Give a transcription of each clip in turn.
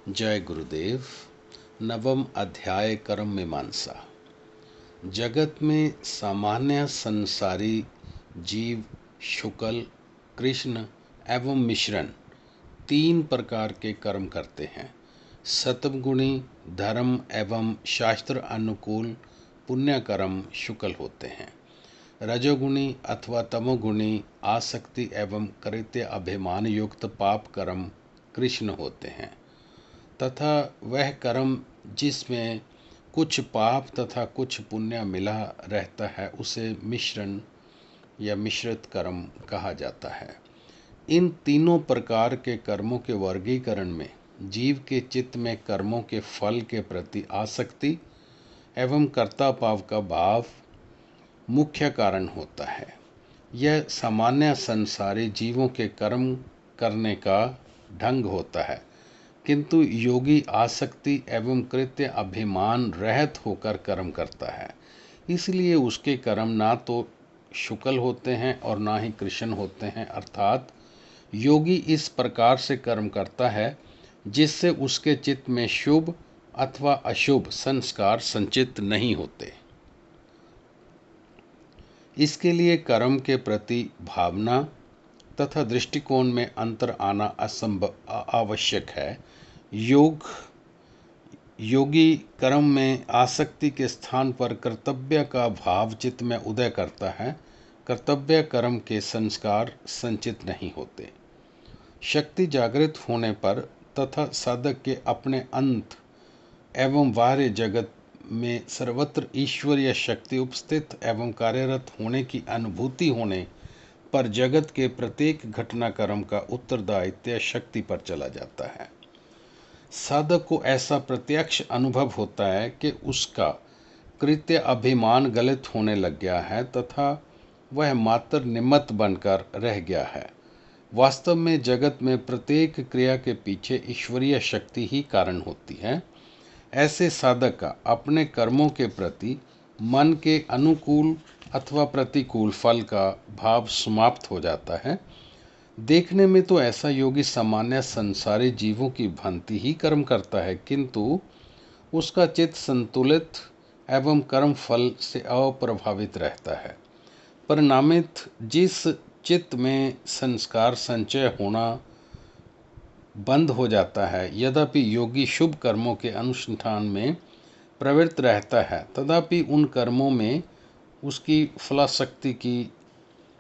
जय गुरुदेव। नवम अध्याय कर्म मीमांसा। जगत में सामान्य संसारी जीव शुक्ल, कृष्ण एवं मिश्रण तीन प्रकार के कर्म करते हैं। सत्वगुणी धर्म एवं शास्त्र अनुकूल पुण्य कर्म शुक्ल होते हैं। रजोगुणी अथवा तमोगुणी आसक्ति एवं कृत्य अभिमान युक्त पाप कर्म कृष्ण होते हैं तथा वह कर्म जिसमें कुछ पाप तथा कुछ पुण्य मिला रहता है उसे मिश्रण या मिश्रित कर्म कहा जाता है। इन तीनों प्रकार के कर्मों के वर्गीकरण में जीव के चित्त में कर्मों के फल के प्रति आसक्ति एवं कर्ता भाव का भाव मुख्य कारण होता है। यह सामान्य संसारी जीवों के कर्म करने का ढंग होता है, किंतु योगी आसक्ति एवं कृत्य अभिमान रहित होकर कर्म करता है, इसलिए उसके कर्म ना तो शुक्ल होते हैं और ना ही कृष्ण होते हैं। अर्थात योगी इस प्रकार से कर्म करता है जिससे उसके चित्त में शुभ अथवा अशुभ संस्कार संचित नहीं होते। इसके लिए कर्म के प्रति भावना तथा दृष्टिकोण में अंतर आना आवश्यक है। योगी कर्म में आसक्ति के स्थान पर कर्तव्य का भाव चित्त में उदय करता है। कर्तव्य कर्म के संस्कार संचित नहीं होते। शक्ति जागृत होने पर तथा साधक के अपने अंत एवं बाह्य जगत में सर्वत्र ईश्वरीय शक्ति उपस्थित एवं कार्यरत होने की अनुभूति होने पर जगत के प्रत्येक घटनाक्रम का उत्तरदायित्व शक्ति पर चला जाता है। साधक को ऐसा प्रत्यक्ष अनुभव होता है कि उसका कृत्य अभिमान गलित होने लग गया है तथा वह मात्र निमित्त बनकर रह गया है। वास्तव में जगत में प्रत्येक क्रिया के पीछे ईश्वरीय शक्ति ही कारण होती है। ऐसे साधक का अपने कर्मों के प्रति मन के अनुकूल अथवा प्रतिकूल फल का भाव समाप्त हो जाता है। देखने में तो ऐसा योगी सामान्य संसारी जीवों की भांति ही कर्म करता है, किंतु उसका चित्त संतुलित एवं कर्म फल से अप्रभावित रहता है। परिणामित जिस चित्त में संस्कार संचय होना बंद हो जाता है, यद्यपि योगी शुभ कर्मों के अनुष्ठान में प्रवृत्त रहता है, तथापि उन कर्मों में उसकी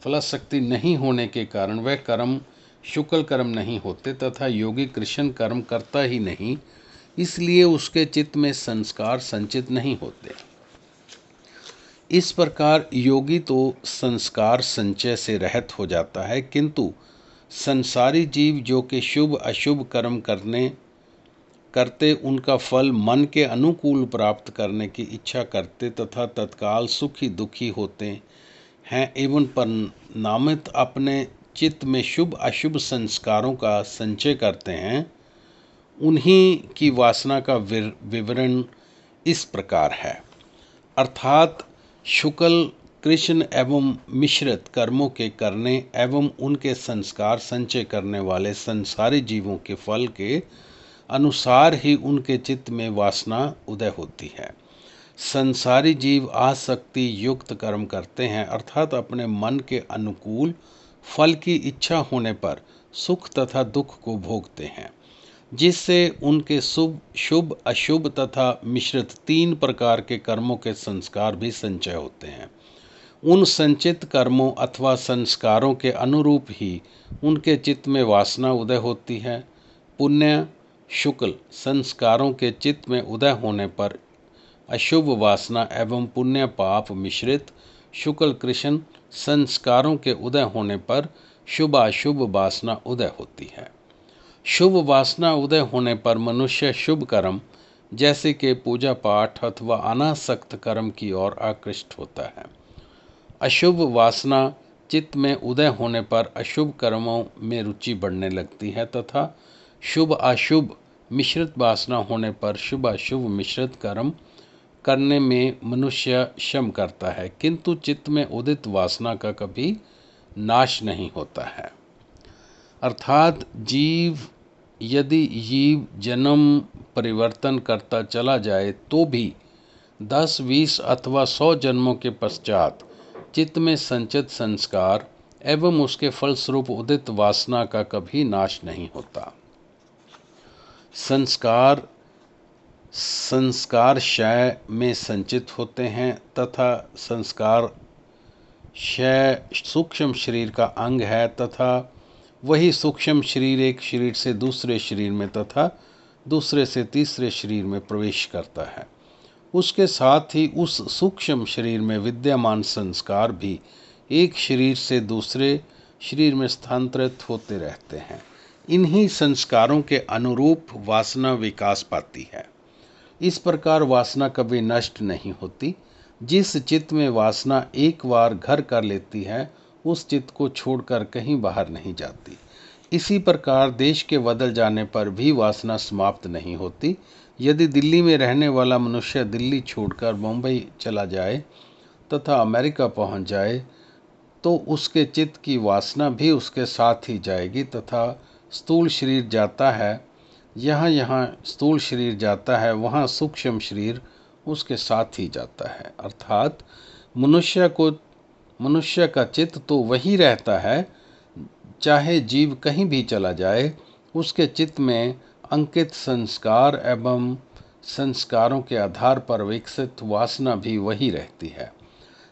फलाशक्ति नहीं होने के कारण वह कर्म शुक्ल कर्म नहीं होते तथा योगी कृष्ण कर्म करता ही नहीं, इसलिए उसके चित्त में संस्कार संचित नहीं होते। इस प्रकार योगी तो संस्कार संचय से रहित हो जाता है, किंतु संसारी जीव जो कि शुभ अशुभ कर्म करते उनका फल मन के अनुकूल प्राप्त करने की इच्छा करते तथा तत्काल सुखी दुखी होते हैं एवं परिणामित अपने चित्त में शुभ अशुभ संस्कारों का संचय करते हैं, उन्हीं की वासना का विवरण इस प्रकार है। अर्थात शुक्ल कृष्ण एवं मिश्रित कर्मों के करने एवं उनके संस्कार संचय करने वाले संसारी जीवों के फल के अनुसार ही उनके चित्त में वासना उदय होती है। संसारी जीव आसक्ति युक्त कर्म करते हैं, अर्थात अपने मन के अनुकूल फल की इच्छा होने पर सुख तथा दुख को भोगते हैं, जिससे उनके शुभ अशुभ तथा मिश्रित तीन प्रकार के कर्मों के संस्कार भी संचय होते हैं। उन संचित कर्मों अथवा संस्कारों के अनुरूप ही उनके चित्त में वासना उदय होती है। पुण्य शुक्ल संस्कारों के चित्त में उदय होने पर अशुभ वासना एवं पुण्य पाप मिश्रित शुक्ल कृष्ण संस्कारों के उदय होने पर शुभ अशुभ वासना उदय होती है। शुभ वासना उदय होने पर मनुष्य शुभ कर्म जैसे कि पूजा पाठ अथवा अनासक्त कर्म की ओर आकृष्ट होता है। अशुभ वासना चित्त में उदय होने पर अशुभ कर्मों में रुचि बढ़ने लगती है तथा शुभ अशुभ मिश्रित वासना होने पर शुभ अशुभ मिश्रित कर्म करने में मनुष्य श्रम करता है, किंतु चित्त में उदित वासना का कभी नाश नहीं होता है। अर्थात जीव यदि जीव जन्म परिवर्तन करता चला जाए तो भी 10, 20 अथवा 100 जन्मों के पश्चात चित्त में संचित संस्कार एवं उसके फलस्वरूप उदित वासना का कभी नाश नहीं होता। संस्कार क्षय में संचित होते हैं तथा संस्कार क्षय सूक्ष्म शरीर का अंग है तथा वही सूक्ष्म शरीर एक शरीर से दूसरे शरीर में तथा दूसरे से तीसरे शरीर में प्रवेश करता है। उसके साथ ही उस सूक्ष्म शरीर में विद्यमान संस्कार भी एक शरीर से दूसरे शरीर में स्थानांतरित होते रहते हैं। इन्हीं संस्कारों के अनुरूप वासना विकास पाती है। इस प्रकार वासना कभी नष्ट नहीं होती। जिस चित्त में वासना एक बार घर कर लेती है उस चित्त को छोड़कर कहीं बाहर नहीं जाती। इसी प्रकार देश के बदल जाने पर भी वासना समाप्त नहीं होती। यदि दिल्ली में रहने वाला मनुष्य दिल्ली छोड़कर मुंबई चला जाए तथा अमेरिका पहुंच जाए तो उसके चित्त की वासना भी उसके साथ ही जाएगी तथा स्थूल शरीर जाता है, यहाँ स्थूल शरीर जाता है, वहाँ सूक्ष्म शरीर उसके साथ ही जाता है। अर्थात मनुष्य का चित्त तो वही रहता है, चाहे जीव कहीं भी चला जाए, उसके चित्त में अंकित संस्कार एवं संस्कारों के आधार पर विकसित वासना भी वही रहती है।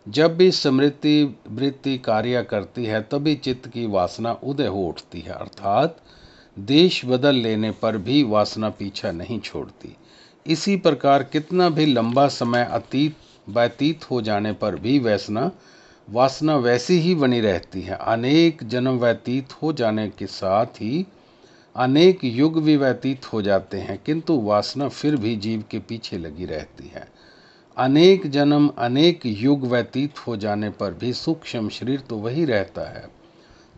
जब भी स्मृति वृत्ति कार्य करती है तभी चित्त की वासना उदय हो उठती है। अर्थात देश बदल लेने पर भी वासना पीछा नहीं छोड़ती। इसी प्रकार कितना भी लंबा समय व्यतीत हो जाने पर भी वासना वैसी ही बनी रहती है। अनेक जन्म व्यतीत हो जाने के साथ ही अनेक युग भी व्यतीत हो जाते हैं, किंतु वासना फिर भी जीव के पीछे लगी रहती है। अनेक जन्म अनेक युग व्यतीत हो जाने पर भी सूक्ष्म शरीर तो वही रहता है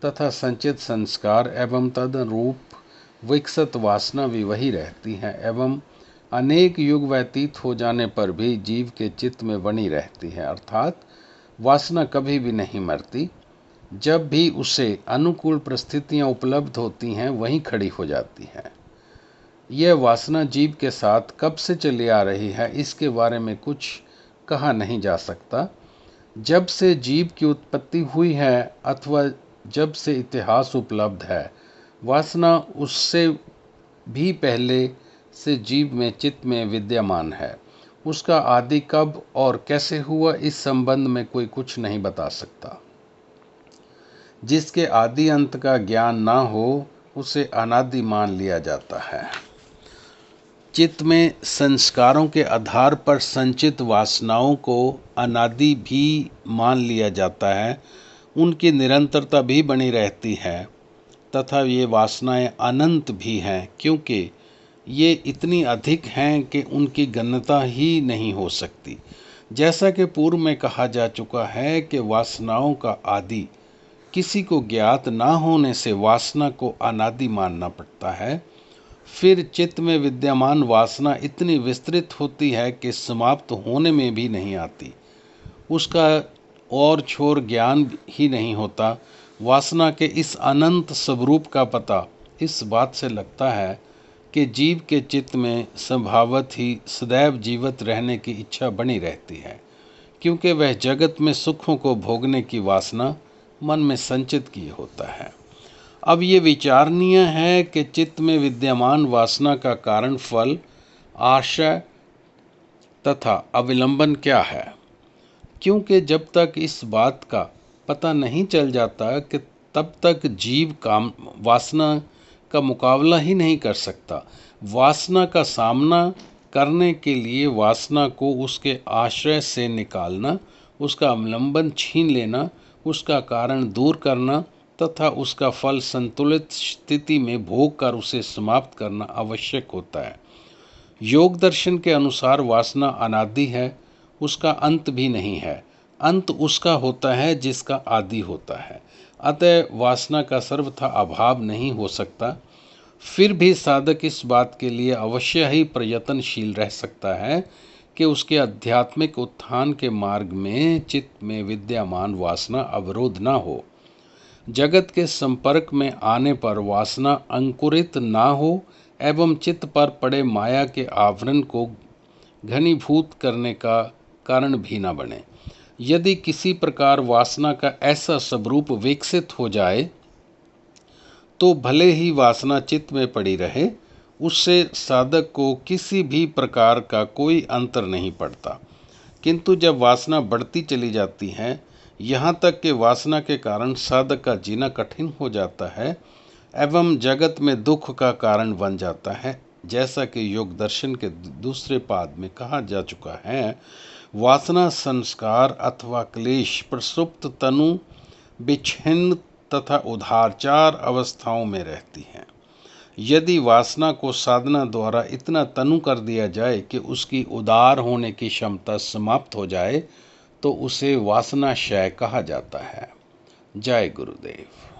तथा संचित संस्कार एवं तदनुरूप विकसित वासना भी वही रहती है एवं अनेक युग व्यतीत हो जाने पर भी जीव के चित्त में बनी रहती है। अर्थात वासना कभी भी नहीं मरती। जब भी उसे अनुकूल परिस्थितियां उपलब्ध होती हैं वहीं खड़ी हो जाती है। यह वासना जीव के साथ कब से चली आ रही है इसके बारे में कुछ कहा नहीं जा सकता। जब से जीव की उत्पत्ति हुई है अथवा जब से इतिहास उपलब्ध है, वासना उससे भी पहले से जीव में चित्त में विद्यमान है। उसका आदि कब और कैसे हुआ इस संबंध में कोई कुछ नहीं बता सकता। जिसके आदि अंत का ज्ञान ना हो उसे अनादि मान लिया जाता है। चित्त में संस्कारों के आधार पर संचित वासनाओं को अनादि भी मान लिया जाता है। उनकी निरंतरता भी बनी रहती है तथा ये वासनाएं अनंत भी हैं, क्योंकि ये इतनी अधिक हैं कि उनकी गणना ही नहीं हो सकती। जैसा कि पूर्व में कहा जा चुका है कि वासनाओं का आदि किसी को ज्ञात ना होने से वासना को अनादि मानना पड़ता है। फिर चित्त में विद्यमान वासना इतनी विस्तृत होती है कि समाप्त होने में भी नहीं आती। उसका और छोर ज्ञान ही नहीं होता। वासना के इस अनंत स्वरूप का पता इस बात से लगता है कि जीव के चित्त में स्वभावत ही सदैव जीवित रहने की इच्छा बनी रहती है, क्योंकि वह जगत में सुखों को भोगने की वासना मन में संचित किए होता है। अब ये विचारणीय है कि चित्त में विद्यमान वासना का कारण फल, आशय तथा अविलंबन क्या है, क्योंकि जब तक इस बात का पता नहीं चल जाता कि तब तक जीव वासना का मुकाबला ही नहीं कर सकता। वासना का सामना करने के लिए वासना को उसके आश्रय से निकालना, उसका अवलंबन छीन लेना, उसका कारण दूर करना तथा उसका फल संतुलित स्थिति में भोग कर उसे समाप्त करना आवश्यक होता है। योग दर्शन के अनुसार वासना अनादि है, उसका अंत भी नहीं है। अंत उसका होता है जिसका आदि होता है। अतः वासना का सर्वथा अभाव नहीं हो सकता। फिर भी साधक इस बात के लिए अवश्य ही प्रयत्नशील रह सकता है कि उसके आध्यात्मिक उत्थान के मार्ग में चित्त में विद्यमान वासना अवरोध न हो। जगत के संपर्क में आने पर वासना अंकुरित ना हो एवं चित्त पर पड़े माया के आवरण को घनीभूत करने का कारण भी न बने। यदि किसी प्रकार वासना का ऐसा स्वरूप विकसित हो जाए तो भले ही वासना चित्त में पड़ी रहे, उससे साधक को किसी भी प्रकार का कोई अंतर नहीं पड़ता। किंतु जब वासना बढ़ती चली जाती है, यहाँ तक कि वासना के कारण साधक का जीना कठिन हो जाता है एवं जगत में दुख का कारण बन जाता है, जैसा कि योग दर्शन के दूसरे पाद में कहा जा चुका है, वासना संस्कार अथवा क्लेश प्रसुप्त तनु विच्छिन्न तथा उधारचार अवस्थाओं में रहती हैं। यदि वासना को साधना द्वारा इतना तनु कर दिया जाए कि उसकी उदार होने की क्षमता समाप्त हो जाए तो उसे वासनाक्षय कहा जाता है। जय गुरुदेव।